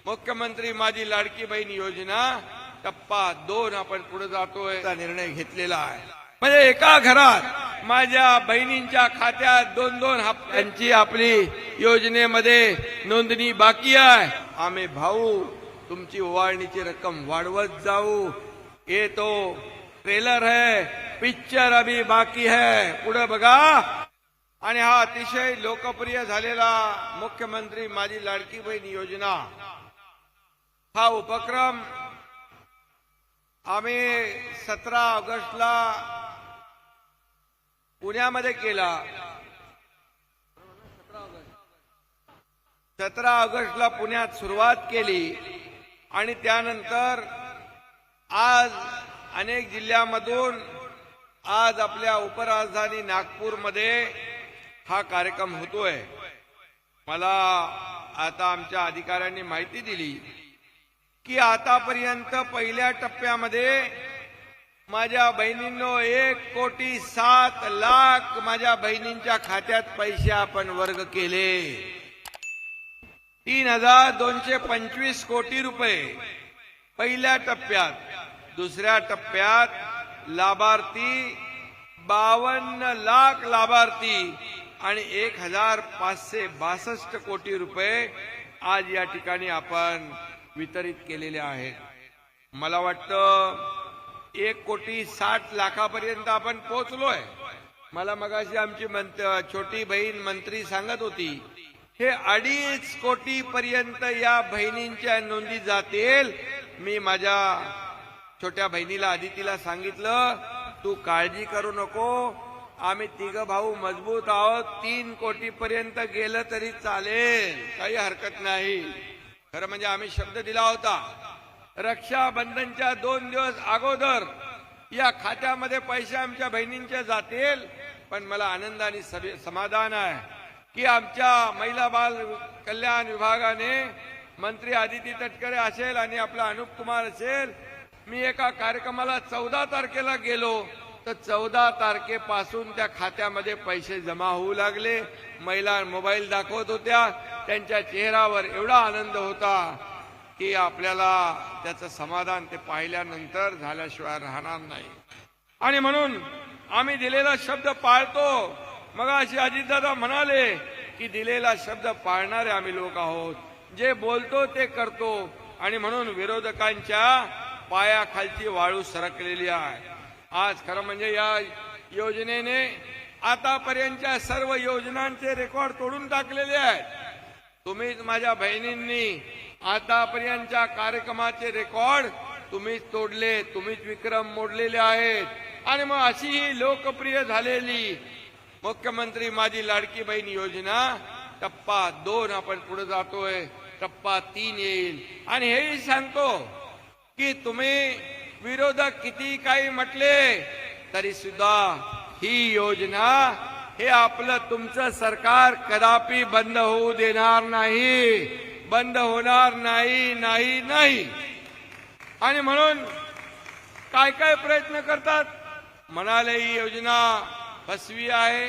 मुख्यमंत्री माझी लाडकी बहीण योजना टप्पा 2 आपण पुढे जातोय निर्णय घेतलेला आहे। म्हणजे एका घरात माझ्या बहिणींच्या खात्यात 2-2 हप्त्यांची आपली योजनेमध्ये नोंदणी बाकी आहे। आम्ही भाऊ तुमची ओवाळणीची रक्कम वाढवत जाऊ। ये तो ट्रेलर है, पिक्चर अभी बाकी है, पुढे बघा। आणि हा अतिशय लोकप्रिय झालेला मुख्यमंत्री माझी लाडकी बहीण योजना हा उपक्रम आम्ही 17 ऑगस्टला पुण्यामध्ये केला। 17 ऑगस्टला पुण्यात सुरुवात केली आणि त्यानंतर आज अनेक जिल्ह्यांमधून आज आपल्या उपराजधानी नागपूरमध्ये हा कार्यक्रम होतोय। मला आता आमच्या अधिकाऱ्यांनी माहिती दिली की आतापर्यंत पहिल्या टप्प्यामध्ये माझ्या बहिणींनो 1,07,00,000 माझ्या बहिणींच्या खात्यात पैसे आपण वर्ग केले। 3,225 कोटी रुपये पहिल्या टप्प्यात। दुसऱ्या टप्प्यात लाभार्थी 52 लाख लाभार्थी आणि 1,562 कोटी रुपये आज या ठिकाणी आपण वितरित केलेले आहेत। मला वाटतं 1,60,00,000 आपण पोहोचलोय। मला मगाशी आमची छोटी बहीण मंत्री सांगत होती हे 2.5 कोटी पर्यंत या बहिणींच्या नोंदी जातील। मी माझ्या छोट्या बहिणीला अदितीला सांगितलं तू काळजी करू नको, आम्ही 3 भाऊ मजबूत आहोत, 3 कोटी पर्यंत गेलं तरी चालेल, काही हरकत नाही। खरं म्हणजे आम्ही शब्द दिला होता रक्षाबंधनच्या 2 दिवस अगोदर या खात्यामध्ये पैसे आमच्या बहिणींचे जातील। पण मला आनंद आणि समाधान आहे की आमच्या महिला बाल कल्याण विभागाने मंत्री आदिती तटकरे असेल आणि आपला अनुप कुमार असेल, मी एका कार्यक्रमाला 14 तारखेला गेलो तर 14 तारखेपासून त्या खात्यामध्ये पैसे जमा होऊ लागले। महिला मोबाईल दाखवत होत्या, त्यांच्या चेहऱ्यावर एवढा आनंद होता की आपल्याला त्याचं समाधान ते पाहिल्यानंतर झाल्याशिवाय राहणार नाही। आणि म्हणून आम्ही दिलेला शब्द पाळतो। मग अशी अजितदादा म्हणाले की दिलेला शब्द पाळणारे आम्ही लोक आहोत, जे बोलतो ते करतो। आणि म्हणून विरोधकांच्या पायाखालची वाळू सरकलेली आहे। आज खरं म्हणजे या योजनेने आतापर्यंतच्या सर्व योजनांचे रेकॉर्ड तोडून टाकलेले आहेत। तुम्हीच माझ्या बहिणींनी आतापर्यंतच्या कार्यक्रमाचे रेकॉर्ड तुम्हीच तोडले, तुम्हीच विक्रम मोडलेले आहेत। आणि मग अशी ही लोकप्रिय झालेली मुख्यमंत्री माझी लाडकी बहीण योजना टप्पा 2 आपण पुढे जातोय, टप्पा 3 येईल। आणि हेही सांगतो की तुम्ही विरोधक किती काही म्हटले तरी सुद्धा ही योजना हे आपलं तुमचं सरकार कदापि बंद होऊ देणार नाही, बंद होणार नाही नाही नाही। आणि म्हणून काय काय प्रयत्न करतात म्हणाले ही योजना फसवी आहे,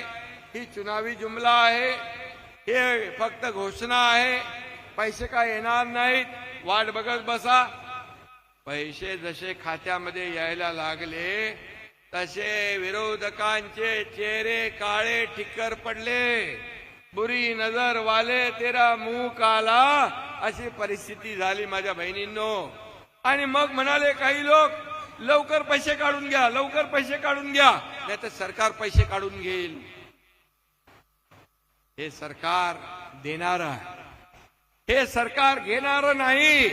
ही चुनावी जुमला आहे, हे फक्त घोषणा आहे, पैसे काय येणार नाहीत, वाट बघत बसा। पैसे जसे खात्यामध्ये यायला लागले तसे विरोधकांचे चेहरे काळे ठिक्कर पडले। बुरी नजर वाले तेरा मुंह काला अशी परिस्थिती झाली माझ्या बहिणींनो। आणि मग म्हणाले काही लोक लवकर पैसे काढून घ्या, लवकर पैसे काढून घ्या, नाही तर सरकार पैसे काढून घेईल। हे सरकार देणार, हे सरकार घेणार नाही।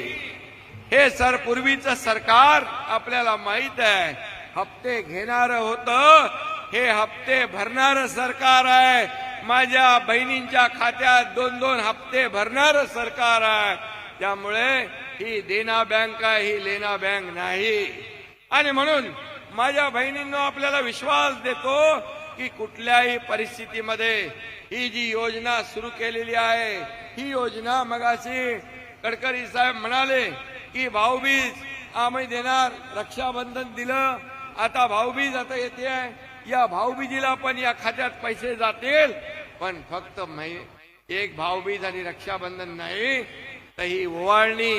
हे पूर्वीचं सरकार आपल्याला माहित आहे हप्ते घेणार होतं, हे हप्ते भरणार सरकार आहे। माझ्या बहिणींच्या खात्यात 2-2 हप्ते भरणार सरकार आहे। त्यामुळे ही देना बँक आहे, ही लेना बँक नाही। आणि म्हणून माझ्या बहिणींनो आपल्याला विश्वास देतो की कुठल्याही परिस्थितीमध्ये ही जी योजना सुरू केलेली आहे ही योजना मगाशी गडकरी साहेब म्हणाले की भाऊबीज आम्ही देणार, रक्षाबंधन दिलं, आता भाऊबीज आता येते आहे, या भाऊबीजीला पण या खात्यात पैसे जातील। पण फक्त एक भाऊबीज आणि रक्षाबंधन नाही तर ही ओवाळणी,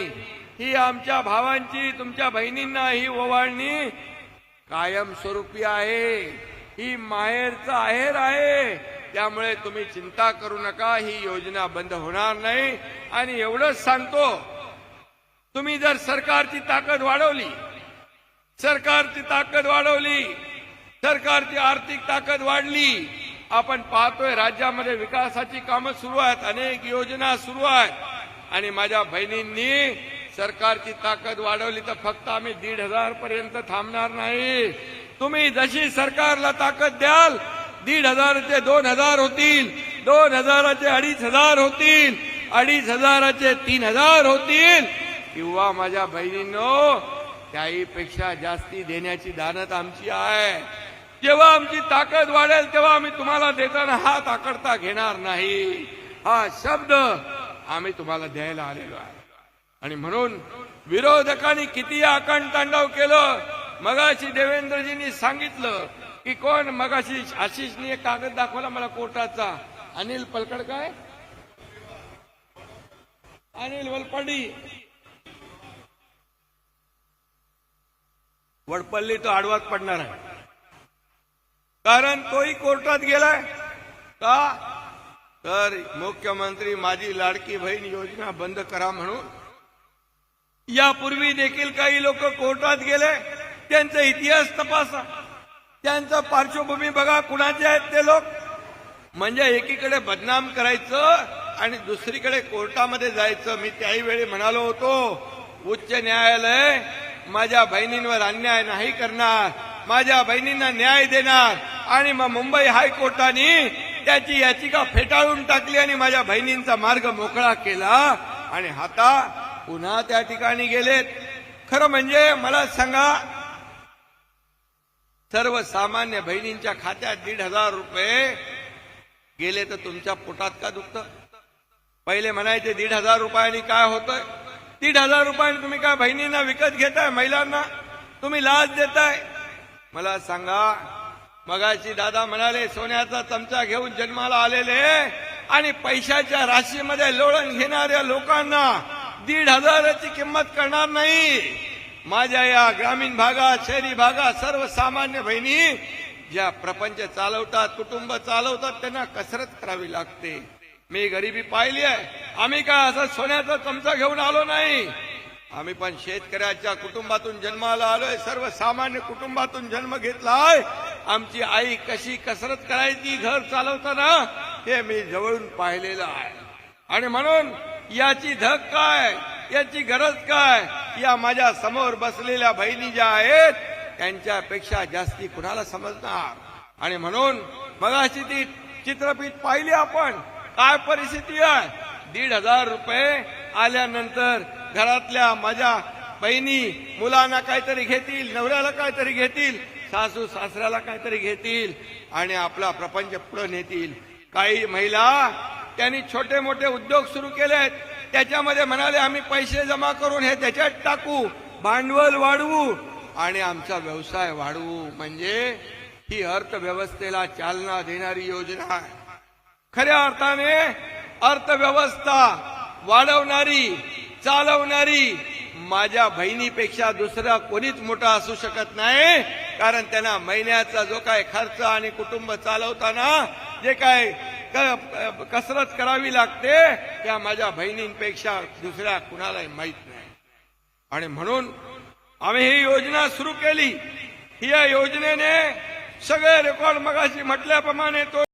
ही आमच्या भावांची, तुमच्या बहिणींना ही ओवाळणी कायमस्वरूपी आहे, ही माहेरचं आहेर आहे. त्यामुळे तुम्ही चिंता करू नका, ही योजना बंद होणार नाही. आणि एवढंच सांगतो, तुम्ही जर सरकारची ताकद वाढवली, सरकारची ताकद वाढवली, सरकारची आर्थिक ताकद वाढली, आपण पाहतोय राज्यामध्ये विकासाची कामं सुरू आहेत, अनेक योजना सुरू आहेत. आणि माझ्या बहिणींनी सरकारची ताकद वाढवली तर फक्त आम्ही 1,500 पर्यंत थांबणार नाही. तुम्ही जशी सरकारला ताकद द्याल, 1,500चे 2,000 होतील, 2,000चे 2,500 होतील, 2,500चे 3,000 होतील, किंवा माझ्या बहिणींनो त्याहीपेक्षा जास्ती देण्याची दानत आमची आहे. जेव्हा आमची ताकद वाढेल तेव्हा आम्ही तुम्हाला देताना हात आकडता घेणार नाही. हा शब्द आम्ही तुम्हाला द्यायला आलेलो आहे. आणि म्हणून विरोधकांनी किती आकांडतांडव केलं. मगाशी देवेंद्रजींनी सांगितलं की कोण, मगाशी आशिषनी एक कागद दाखवला मला कोर्टाचा, अनिल पलकड, काय अनिल वलपडी, वडपल्ली तो आडवाच पडणार आहे, कारण तोही कोर्टात गेलाय. का तर मुख्यमंत्री माझी लाडकी बहीण योजना बंद करा म्हणून. यापूर्वी देखील काही लोक कोर्टात गेले, त्यांचा इतिहास तपासा, त्यांचा पार्श्वभूमी बघा, कुणाचे आहेत ते लोक. म्हणजे एकीकडे बदनाम करायचं आणि दुसरीकडे कोर्टामध्ये जायचं. मी त्याही वेळी म्हणालो होतो, उच्च न्यायालय माझ्या बहिणींवर अन्याय नाही करणार, माझ्या बहिणींना न्याय देणार. आणि मग मुंबई हायकोर्टाने त्याची याचिका फेटाळून टाकली आणि माझ्या बहिणींचा मार्ग मोकळा केला. आणि आता पुन्हा त्या ठिकाणी गेलेत. खरं म्हणजे मला सांगा, सर्वसामान्य बहिणींच्या खात्यात 1,500 रुपये गेले तर तुमच्या पोटात का दुखतं? पहिले म्हणायचे 1,500 रुपयांनी काय होतंय? 1,500 रुपयांनी तुम्ही काय बहिणींना विकत घेताय? महिलांना तुम्ही लाच देताय? मला सांगा, मगाशी दादा म्हणाले सोन्याचा चमचा घेऊन जन्माला आलेले आणि पैशाच्या राशीमध्ये लोळण घेणाऱ्या लोकांना 1,500ची किंमत करणार नाही. माझ्या या ग्रामीण भागात, शहरी भागात सर्वसामान्य बहिणी ज्या प्रपंच चालवतात, कुटुंब चालवतात, त्यांना कसरत करावी लागते. मी गरिबी पाहिली आहे. आम्ही काय असं सोन्याचा चमचा घेऊन आलो नाही. आम्ही पण शेतकऱ्याच्या कुटुंबातून जन्माला आलोय, सर्वसामान्य कुटुंबातून जन्म घेतलाय. आमची आई कशी कसरत करायची घर चालवताना हे मी जवळून पाहिलेलं आहे. आणि म्हणून याची धग काय, याची गरज काय, या माझ्या समोर बसलेल्या बहिणी ज्या आहेत त्यांच्यापेक्षा जास्ती कुणाला समजणार. आणि म्हणून मगाशी ती चित्रफित पाहिली आपण, काय परिस्थिती आहे. 1,500 रुपये आल्यानंतर घरातल्या माझ्या बहिणी मुलांना काहीतरी घेतील, नवऱ्याला काहीतरी घेतील, सासू सासऱ्याला काहीतरी घेतील आणि आपला प्रपंच पुढे नेतील. काही महिला त्यांनी छोटे मोठे उद्योग सुरू केलेत, त्याच्यामध्ये म्हणाले आम्ही पैसे जमा करून हे त्याच्यात टाकू, भांडवल वाढवू आणि आमचा व्यवसाय वाढवू. म्हणजे ही अर्थव्यवस्थेला चालना देणारी योजना आहे. खऱ्या अर्थाने अर्थव्यवस्था वाढवणारी, चालवणारी माझ्या बहिणीपेक्षा दुसरा कोणीच मोठा असू शकत नाही. कारण त्यांना महिन्याचा जो काय खर्च आणि कुटुंब चालवताना जे काय कसरत करावी लागते त्या माझ्या बहिणींपेक्षा दुसऱ्या कुणालाही माहित नाही. आणि म्हणून आम्ही ही योजना सुरू केली. या योजनेने सगळे रेकॉर्ड मगाशी म्हटल्याप्रमाणे तो